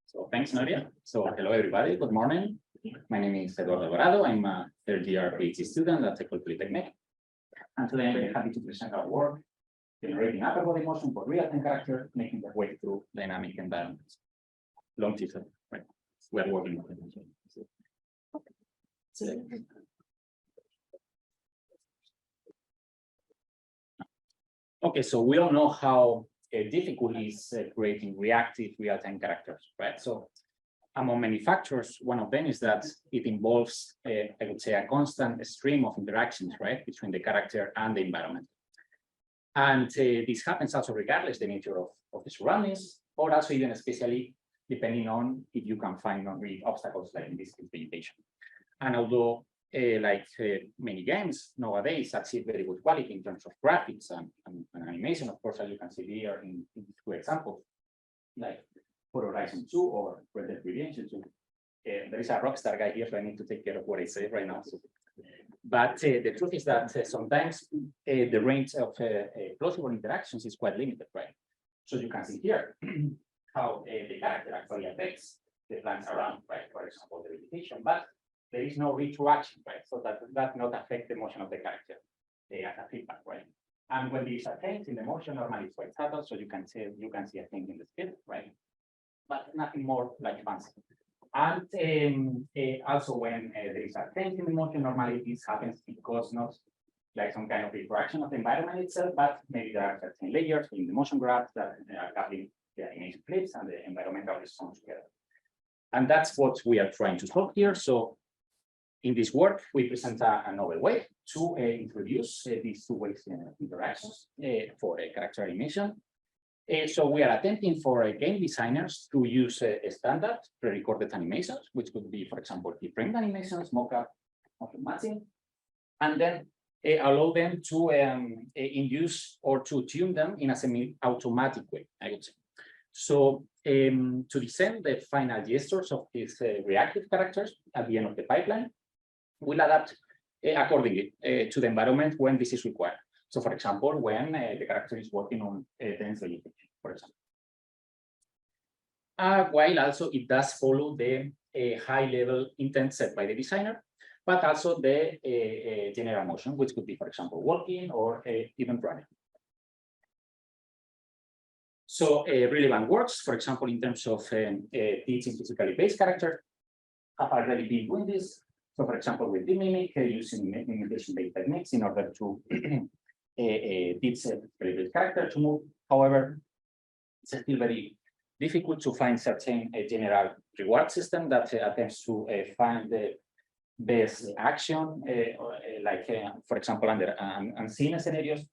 So thanks, Nadia. So hello, everybody. Good morning. My name is Eduardo Alvarado. I'm a third-year PhD student at Ecole Polytechnique. And today I'm very happy to present our work, generating upper body motion for real-time character, making their way through dynamic environments. Long title, right? We are working on it. Okay, so we all know how difficult it is creating reactive real-time characters, right? So among many factors, one of them is that it involves, I would say, a constant stream of interactions, right, between the character and the environment. And this happens also regardless the nature of the surroundings, or also even especially depending on if you can find non-real obstacles, like in this case, vegetation. And although many games nowadays achieve very good quality in terms of graphics and animation, of course, as you can see here in these two examples, like for Horizon 2 or Red Dead Redemption 2. There is a rockstar guy here, so I need to take care of what I say right now. So. But the truth is that sometimes the range of plausible interactions is quite limited, right? So you can see here how the character actually affects the plants around, right? For example, the vegetation, but there is no retroaction, right? So that does not affect the motion of the character as a feedback, right? And when there is a change in the motion, normally it's quite subtle, so you can see a change in the speed, right? But nothing more like fancy. And also when there is a change in the motion, normally this happens because not like some kind of retroaction of the environment itself, but maybe there are certain layers in the motion graph that are coupling the animation clips and the environmental response together. And that's what we are trying to solve here. So in this work, we present a novel way to introduce these two-way interactions for a character animation. So we are attempting for game designers to use standard pre-recorded animations, which could be, for example, keyframe animations, mock-up, motion matching, and then allow them to induce or to tune them in a semi-automatic way, I would say. So to design the final gestures of these reactive characters at the end of the pipeline, we'll adapt accordingly to the environment when this is required. So, for example, when the character is working on dense vegetation, for example. While also it does follow the high-level intent set by the designer, but also the general motion, which could be, for example, walking or even running. So relevant works, for example, in terms of teaching physically based characters, have already been doing this. So, for example, with mimic, using imitation-based techniques in order to teach a character to move. However, it's still very difficult to find certain general reward system that attempts to find the best action, for example, under unseen scenarios.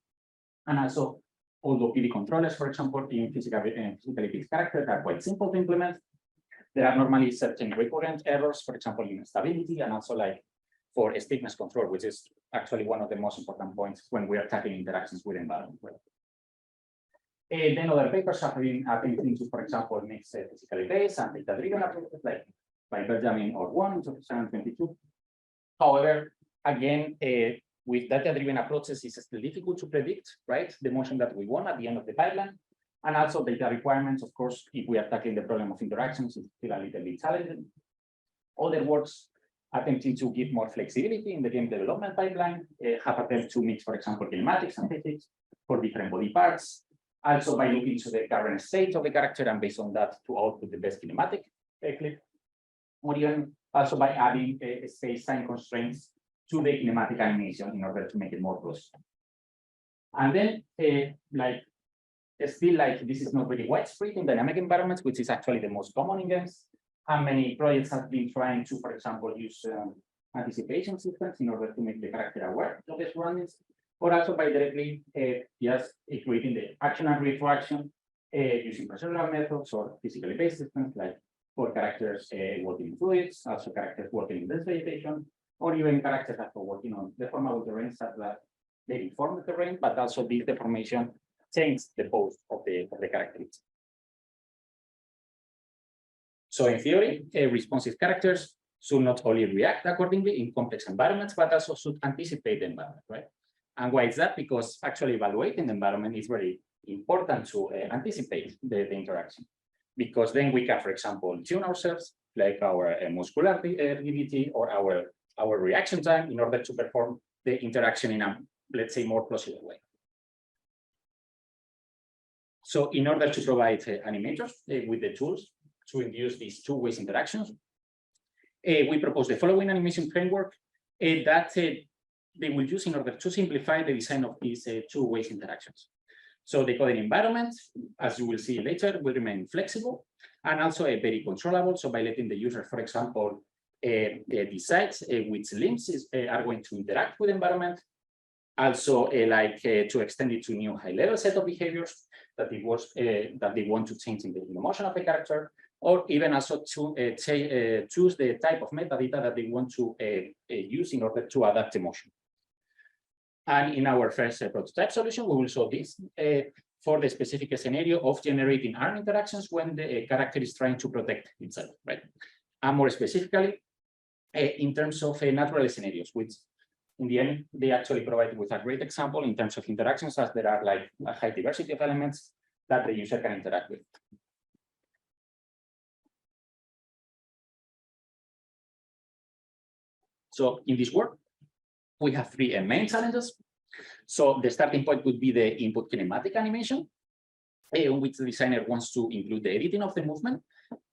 And also, although PD controllers, for example, in physically based characters are quite simple to implement, there are normally certain recurrent errors, for example, in stability, and also like for stiffness control, which is actually one of the most important points when we are tackling interactions with environment. Then other papers have been attempting to, for example, mix physically based and data-driven approaches, like by Benjamin or one in 2022. However, again, with data-driven approaches, it's still difficult to predict, right, the motion that we want at the end of the pipeline. And also data requirements, of course, if we are tackling the problem of interactions, it's still a little bit challenging. Other works attempting to give more flexibility in the game development pipeline have attempted to mix, for example, kinematics and physics for different body parts. Also by looking to the current state of the character and based on that to output the best kinematic clip. Or even also by adding space-time constraints to the kinematic animation in order to make it more plausible. And then still, this is not really widespread in dynamic environments, which is actually the most common in games. And many projects have been trying to, for example, use anticipation systems in order to make the character aware of the surroundings, or also by directly just creating the action and retroaction using procedural methods or physically based systems, like for characters working in fluids, also characters working in dense vegetation, or even characters that are working on deformable terrains that they deform the terrain, but also this deformation change the pose of the character itself. So in theory, responsive characters should not only react accordingly in complex environments, but also should anticipate the environment, right? And why is that? Because actually evaluating the environment is very important to anticipate the interaction. because then we can, for example, tune ourselves, like our muscular rigidity or our reaction time, in order to perform the interaction in a, let's say, more plausible way. So in order to provide animators with the tools to induce these two-way interactions, we propose the following animation framework that they will use in order to simplify the design of these two-way interactions. So the coding environment, as you will see later, will remain flexible and also very controllable. So by letting the user, for example, decide which limbs are going to interact with the environment, also to extend it to new high-level set of behaviors that they want to change in the motion of the character, or even also to choose the type of metadata that they want to use in order to adapt the motion. And in our first prototype solution, we will solve this for the specific scenario of generating arm interactions when the character is trying to protect itself, right? And more specifically, in terms of natural scenarios, which in the end, they actually provide with a great example in terms of interactions, as there are like a high diversity of elements that the user can interact with. So in this work, we have three main challenges. So the starting point would be the input kinematic animation, in which the designer wants to include the editing of the movement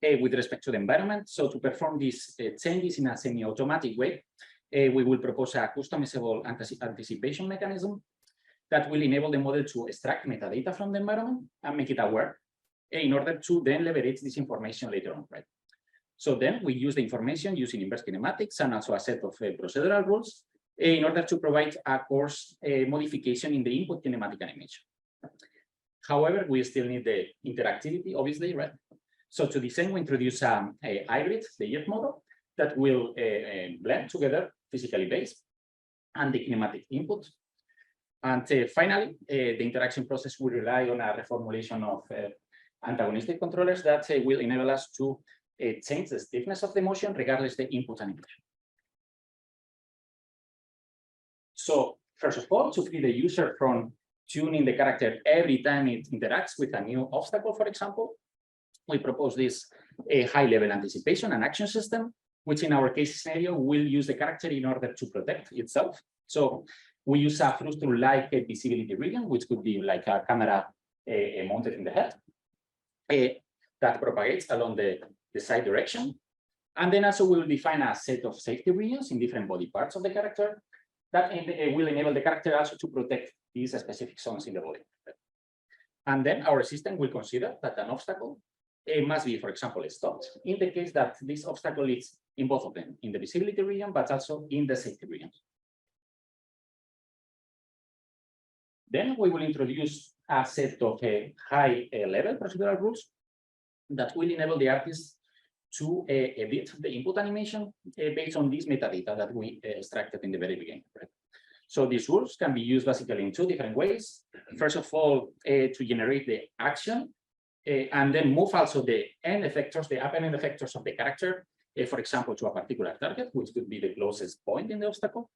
with respect to the environment. So to perform these changes in a semi-automatic way, we will propose a customizable anticipation mechanism that will enable the model to extract metadata from the environment and make it aware in order to then leverage this information later on, right? So then we use the information using inverse kinematics and also a set of procedural rules in order to provide a coarse modification in the input kinematic animation. However, we still need the interactivity, obviously, right? So to design, we introduce a hybrid layered model that will blend together physically based and the kinematic input. And finally, the interaction process will rely on a reformulation of antagonistic controllers that will enable us to change the stiffness of the motion regardless the input animation. So first of all, to free the user from tuning the character every time it interacts with a new obstacle, for example, we propose this high-level anticipation and action system, which in our case scenario will use the character in order to protect itself. So we use a frustum-like visibility region, which could be like a camera mounted in the head that propagates along the side direction. And then also we will define a set of safety regions in different body parts of the character that will enable the character also to protect these specific zones in the body. And then our system will consider that an obstacle must be, for example, stopped in the case that this obstacle is in both of them, in the visibility region, but also in the safety region. Then we will introduce a set of high-level procedural rules that will enable the artist to edit the input animation based on this metadata that we extracted in the very beginning. Right? So these rules can be used basically in two different ways. First of all, to generate the action, and then move also the end effectors, the up and end effectors of the character, for example, to a particular target, which could be the closest point in the obstacle.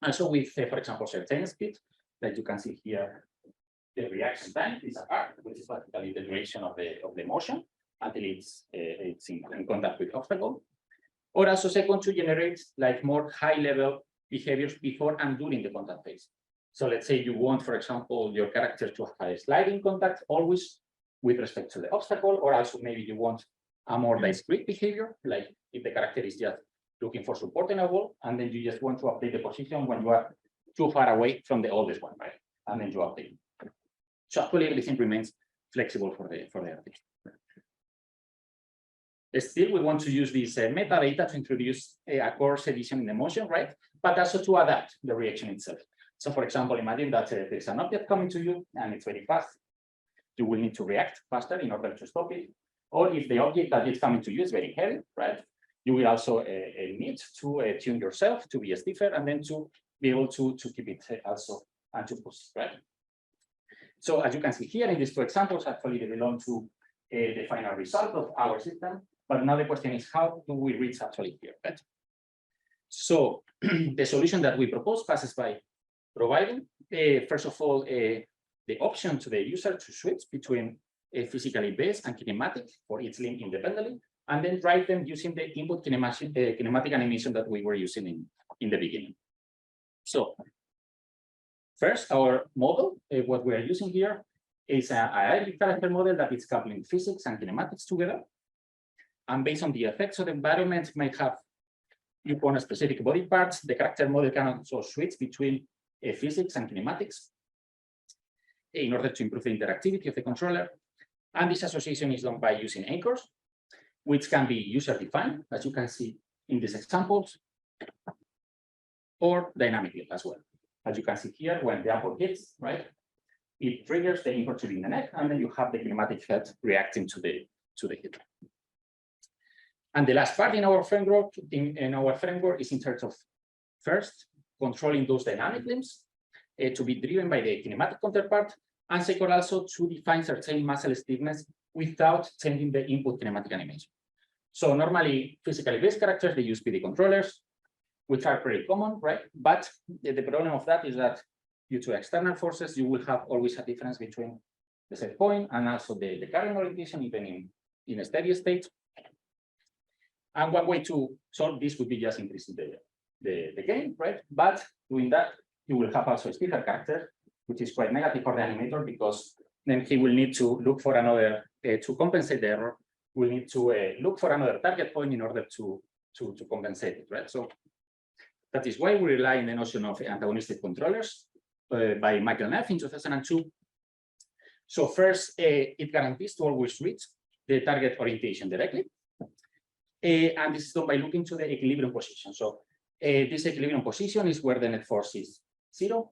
And so with, for example, certain speed, that you can see here, the reaction time is R, which is basically the duration of the motion until it's in contact with the obstacle. Or also second, to generate like more high-level behaviors before and during the contact phase. So let's say you want, for example, your character to have a sliding contact always with respect to the obstacle, or also maybe you want a more discrete behavior, like if the character is just looking for support in a wall, and then you just want to update the position when you are too far away from the oldest one, right? And then you update. So actually everything remains flexible for the artist. Still, we want to use this metadata to introduce a coarse edition in the motion, right? But also to adapt the reaction itself. So for example, imagine that there's an object coming to you and it's very fast. You will need to react faster in order to stop it. Or if the object that is coming to you is very heavy, right? You will also need to tune yourself to be stiffer and then to be able to keep it also and to push, right? So as you can see here in these two examples, actually they belong to the final result of our system. But now the question is, how do we reach actually here, right? So the solution that we propose passes by providing, first of all, the option to the user to switch between physically based and kinematic for each limb independently, and then write them using the input kinematic animation that we were using in the beginning. So first, our model, what we are using here is a hybrid character model that is coupling physics and kinematics together. And based on the effects of the environment might have upon a specific body parts, the character model can also switch between physics and kinematics in order to improve the interactivity of the controller. And this association is done by using anchors, which can be user-defined, as you can see in these examples, or dynamically as well. As you can see here, when the apple hits, right, it triggers the anchor to be in the neck, and then you have the kinematic head reacting to the hit. And the last part in our framework, is in terms of first controlling those dynamic limbs to be driven by the kinematic counterpart, and second also to define certain muscle stiffness without changing the input kinematic animation. So normally physically based characters, they use PD controllers, which are pretty common, right? But the problem of that is that due to external forces, you will have always a difference between the set point and also the current orientation, even in a steady state. And one way to solve this would be just increasing the gain, right? But doing that, you will have also a stiffer character, which is quite negative for the animator, because then he will need to look for another, to compensate the error, will need to look for another target point in order to compensate it, right? So that is why we rely on the notion of antagonistic controllers by Michael Neff in 2002. So first, it guarantees to always reach the target orientation directly. And this is done by looking to the equilibrium position. So this equilibrium position is where the net force is 0.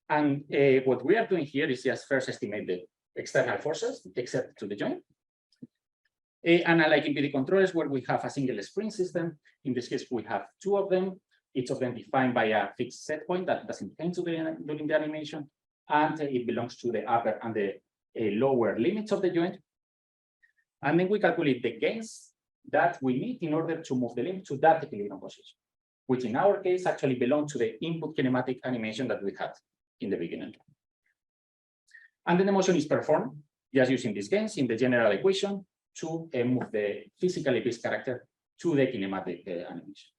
And what we are doing here is just first estimate the external forces, except to the joint. And unlike in PD controllers, where we have a single spring system, in this case, we have two of them, each of them defined by a fixed set point that doesn't change during the animation, and it belongs to the upper and the lower limits of the joint. And then we calculate the gains that we need in order to move the limb to that equilibrium position, which in our case actually belong to the input kinematic animation that we had in the beginning. And then the motion is performed just using these gains in the general equation to move the physically based character to the kinematic animation.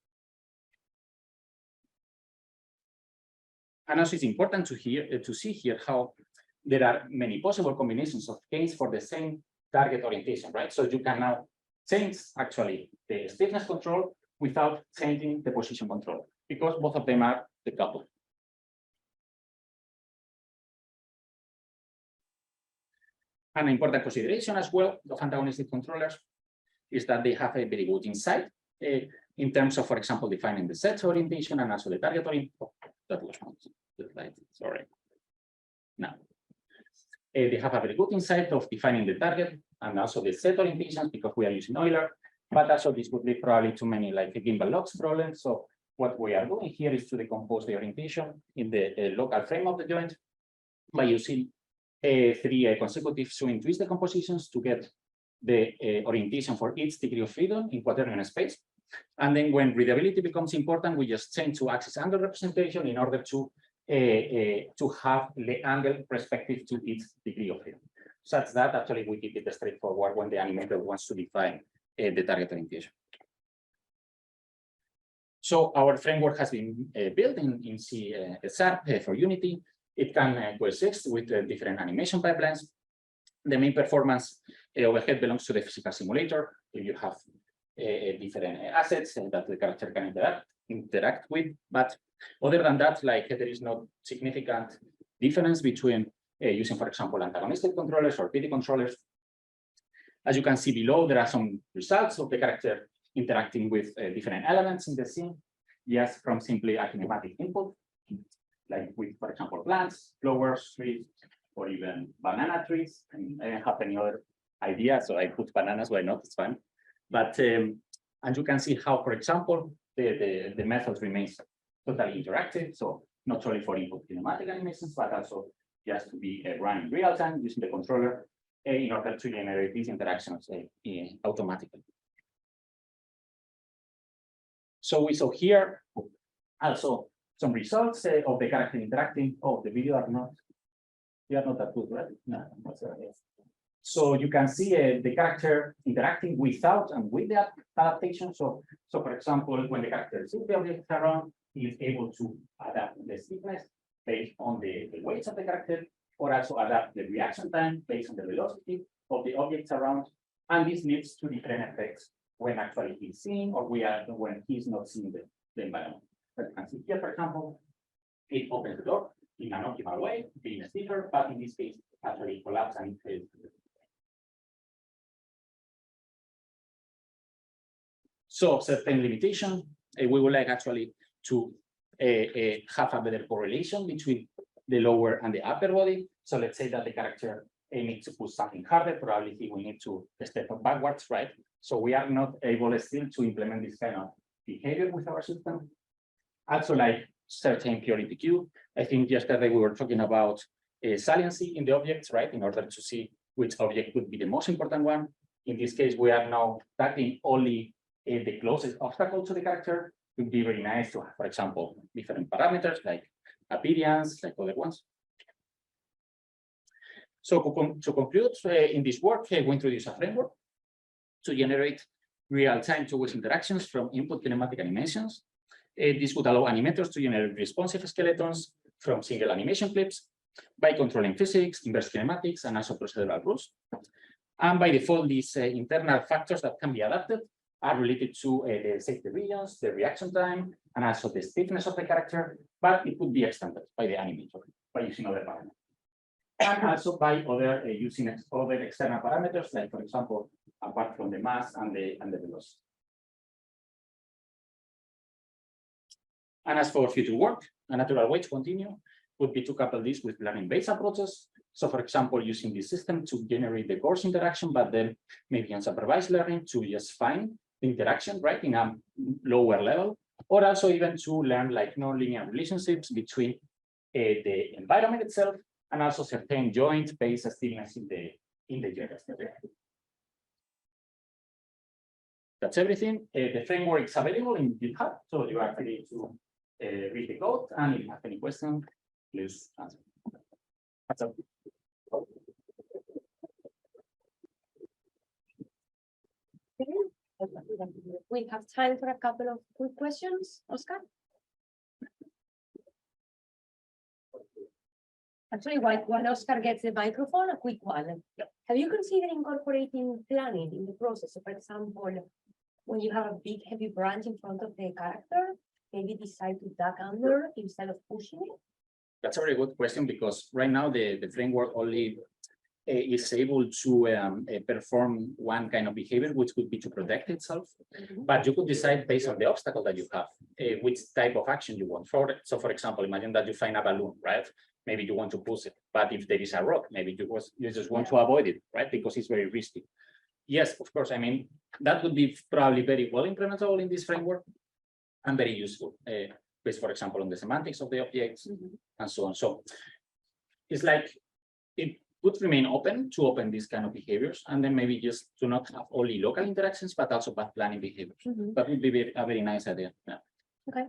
And also it's important to see here how there are many possible combinations of gains for the same target orientation, right? So you can now change actually the stiffness control without changing the position control, because both of them are decoupled. An important consideration as well of antagonistic controllers is that they have a very good insight in terms of, for example, defining the set orientation and also the target orientation. Oh, that was not the slide, sorry. Now, they have a very good insight of defining the target and also the set orientations, because we are using Euler, but also this would be probably too many like a gimbal locks problem. So what we are doing here is to decompose the orientation in the local frame of the joint by using 3 consecutive swing twist decompositions to get the orientation for each degree of freedom in quaternion space. And then when readability becomes important, we just change to axis angle representation in order to have the angle respective to each degree of freedom, such that actually we keep it straightforward when the animator wants to define the target orientation. So our framework has been built in C# for Unity. It can coexist with different animation pipelines. The main performance overhead belongs to the physical simulator. If you have different assets that the character can interact with, but other than that, like there is no significant difference between using, for example, antagonistic controllers or PD controllers. As you can see below, there are some results of the character interacting with different elements in the scene, just from simply a kinematic input, like with, for example, plants, flowers, trees, or even banana trees. And I don't have any other idea, so I put bananas, why not? It's fine. But and you can see how, for example, the method remains totally interactive. So not only for input kinematic animations, but also just to be run in real time using the controller in order to generate these interactions automatically. So we saw here also some results of the character interacting. Oh, the video are not that good, right? No, So you can see the character interacting without and with the adaptation. So for example, when the character sees the object around, he is able to adapt the stiffness based on the weights of the character, or also adapt the reaction time based on the velocity of the objects around. And this leads to different effects when actually he's seeing or when he's not seeing the environment. But you can see here, for example, it opens the door in an optimal way, being stiffer, but in this case, actually collapse and it fails. So certain limitation, we would like actually to have a better correlation between the lower and the upper body. So let's say that the character needs to push something harder, probably he will need to step backwards, right? So we are not able still to implement this kind of behavior with our system. Also, like certain priority queue. I think yesterday we were talking about saliency in the objects, right? In order to see which object would be the most important one. In this case, we are now tackling only the closest obstacle to the character. It would be very nice to have, for example, different parameters like appearance, like other ones. So to conclude, in this work, we introduce a framework to generate real-time two-way interactions from input kinematic animations. This would allow animators to generate responsive skeletons from single animation clips by controlling physics, inverse kinematics, and also procedural rules. And by default, these internal factors that can be adapted are related to the safety regions, the reaction time, and also the stiffness of the character, but it could be extended by the animator by using other parameters. And also by other using other external parameters, like for example, apart from the mass and the velocity. And as for future work, a natural way to continue would be to couple this with learning-based approaches. So for example, using this system to generate the course interaction, but then maybe unsupervised learning to just find the interaction, right, in a lower level, or also even to learn like non-linear relationships between the environment itself and also certain joint-based stiffness in the joint. That's everything. The framework is available in GitHub, so you are free to read the code, and if you have any questions, please answer. That's all. We have time for a couple of quick questions, Oscar. Actually, while Oscar gets the microphone, a quick one. Have you considered incorporating planning in the process? So for example, when you have a big heavy branch in front of the character, maybe decide to duck under instead of pushing it? That's a very good question, because right now the framework only is able to perform one kind of behavior, which would be to protect itself. But you could decide based on the obstacle that you have, which type of action you want for it. So for example, imagine that you find a balloon, right? Maybe you want to push it, but if there is a rock, maybe you just want to avoid it, right? Because it's very risky. Yes, of course. I mean, that would be probably very well implementable in this framework and very useful, based, for example, on the semantics of the objects and so on. So it's like it would remain open to open these kind of behaviors, and then maybe just to not have only local interactions, but also path planning behaviors. That would be a very nice idea. Yeah. Okay.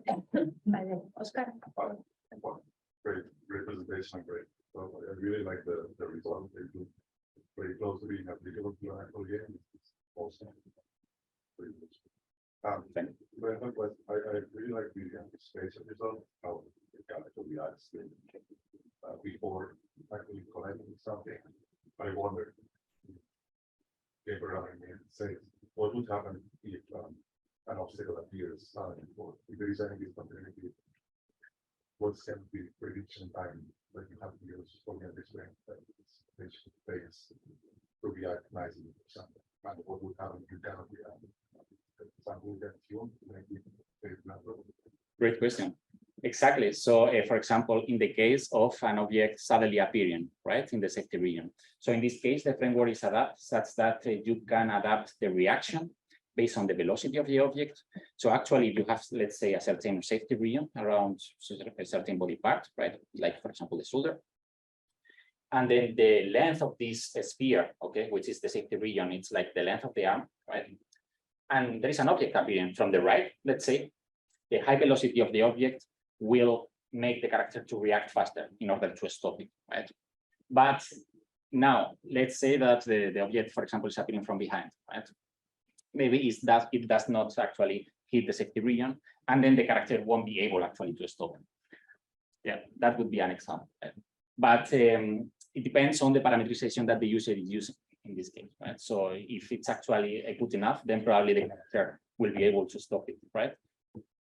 Oscar. Great presentation, great. So I really like the result. They do very close to being applicable to an actual game. It's awesome. Pretty good. But I really like the anticipation result, how it actually adds before actually collecting something. I wonder, if around and say, what would happen if an obstacle appears before? If there is any discontinuity, what's going to be the prediction time that you have to use for the anticipation phase to react nicely or something? And what would happen if you cannot react? Great question. Exactly. So, for example, in the case of an object suddenly appearing, right, in the safety region. So in this case, the framework is adapted such that you can adapt the reaction based on the velocity of the object. So actually, if you have, let's say, a certain safety region around a certain body part, right, like, for example, the shoulder, and then the length of this sphere, okay, which is the safety region, it's like the length of the arm, right? And there is an object appearing from the right, let's say, the high velocity of the object will make the character to react faster in order to stop it, right? But Now, let's say that the object, for example, is appearing from behind, right? Maybe it does not actually hit the safety region, and then the character won't be able actually to stop. Yeah, that would be an example. Right? But it depends on the parameterization that the user is using in this case, right? So if it's actually good enough, then probably the character will be able to stop it, right?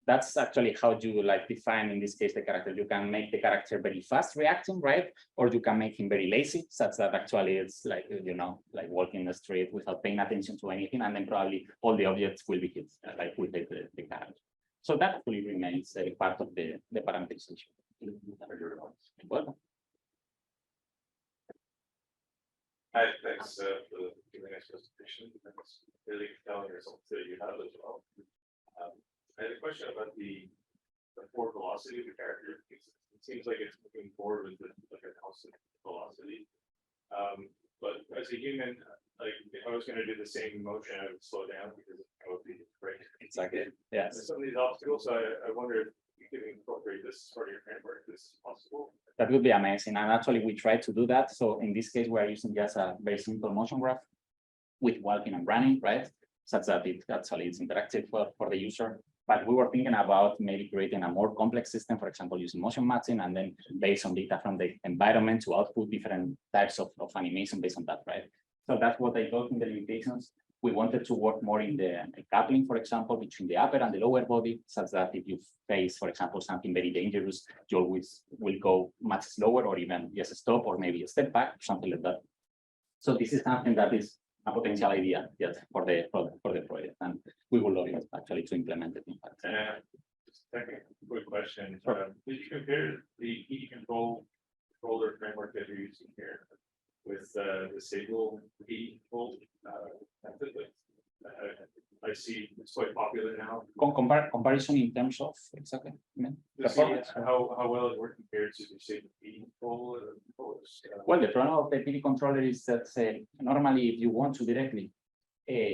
That's actually how you like define, in this case, the character. You can make the character very fast reacting, right? Or you can make him very lazy, such that actually it's like, you know, like walking the street without paying attention to anything, and then probably all the objects will be hit, like with the character. So that fully remains a part of the parameterization. Welcome. Hi, thanks for the nice presentation. That's really compelling results that you have as well. I had a question about the forward velocity of the character. It seems like it's moving forward with like a constant velocity. But as a human, like if I was going to do the same motion, I would slow down because I would be right. Exactly. Yes. And some of these obstacles, so I wonder if you could incorporate this as part of your framework. If this is possible. That would be amazing. And actually, we try to do that. So in this case, we are using just a very simple motion graph with walking and running, right? Such that it actually is interactive for the user. But we were thinking about maybe creating a more complex system, for example, using motion matching, and then based on data from the environment to output different types of animation based on that, right? So that's what I thought in the limitations. We wanted to work more in the coupling, for example, between the upper and the lower body, such that if you face, for example, something very dangerous, you always will go much slower, or even just stop, or maybe a step back, something like that. So this is something that is a potential idea for the project, and we will love it actually to implement it. In fact. Just a second quick question. Sure. Did you compare the heat controller framework that you're using here with the stable heat control method? I see it's quite popular now. Comparison in terms of exactly. To see how well it works compared to the stable heat control controllers. Well, the problem of the PD controller is that normally, if you want to directly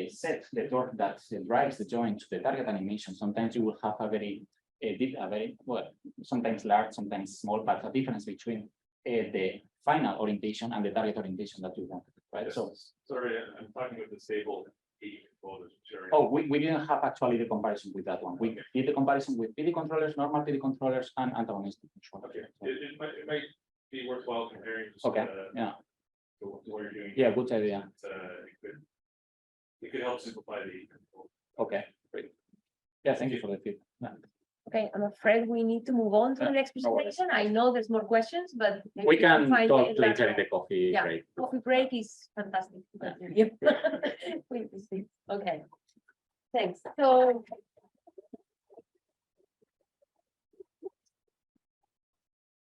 set the torque that drives the joint to the target animation, sometimes you will have a very well, sometimes large, sometimes small, but a difference between the final orientation and the target orientation that you want, right? Yes. So, sorry, I'm talking with the stable heat controllers. Sure. oh, we didn't have actually the comparison with that one. We did the comparison with PD controllers, normal PD controllers, and antagonistic controllers. Okay, it might be worthwhile comparing. Okay. Yeah. To what you're doing. Yeah, good idea. It could help simplify the control. Okay, great. Yeah, thank you for the feedback. Okay, I'm afraid we need to move on to the next no worries. presentation. I know there's more questions, but maybe We can find talk it later in the coffee Yeah. break. Coffee break is fantastic. Yeah. Yeah. We proceed. Okay. Thanks. So